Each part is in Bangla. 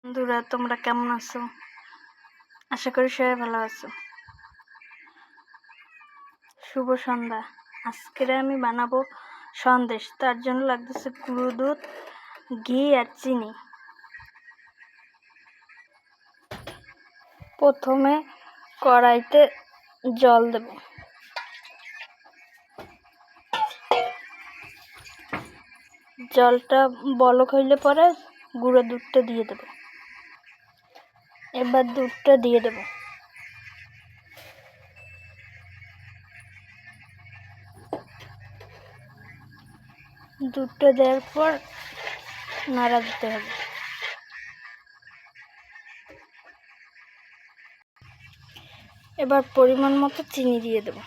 বন্ধুরা, তোমরা কেমন আছো? আশা করি সবাই ভালো আছো। শুভ সন্ধ্যা। আজকে আমি বানাবো সন্দেশ। তার জন্য লাগতেছে গুঁড়ো দুধ, ঘি আর চিনি। প্রথমে কড়াইতে জল দেব। জলটা বলক হইলে পরে গুঁড়ো দুধটা দিয়ে দেব। এবার দুধটা দিয়ে দেব। দুধটা দেওয়ার পর নাড়া দিতে হবে। এবার পরিমাণ মতো চিনি দিয়ে দেব।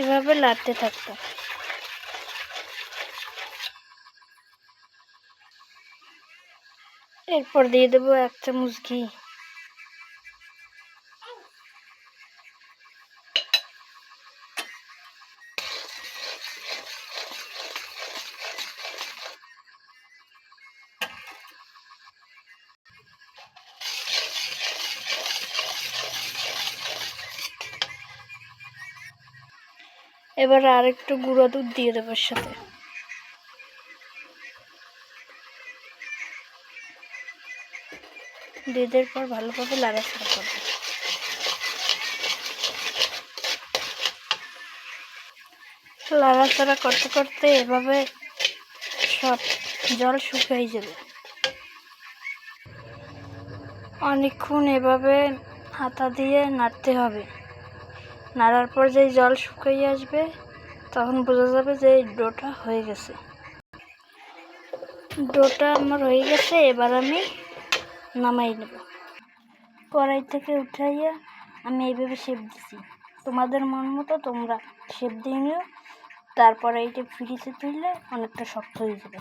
এভাবে নাড়তে থাকবো। এরপর দিয়ে দেব 1 চামচ ঘি। এবার আরেকটু গুঁড়ো দুধ দিয়ে দেবো এর সাথে। দুধের পর ভালোভাবে নাড়াচাড়া করবো। নাড়াচাড়া করতে করতে এভাবে সব জল শুকিয়ে যাবে। অনেকক্ষণ এভাবে হাতা দিয়ে নাড়তে হবে। নাড়ার পর যেই জল শুকিয়ে আসবে তখন বোঝা যাবে যে এই ডোটা হয়ে গেছে। ডোটা আমার হয়ে গেছে। এবার আমি নামাই নেব। কড়াই থেকে উঠাইয়া আমি এইভাবে শেপ দিছি। তোমাদের মন মতো তোমরা শেপ দিয়ে নিও। তারপরে এইটা ফ্রিজে তুললে অনেকটা শক্ত হয়ে যাবে।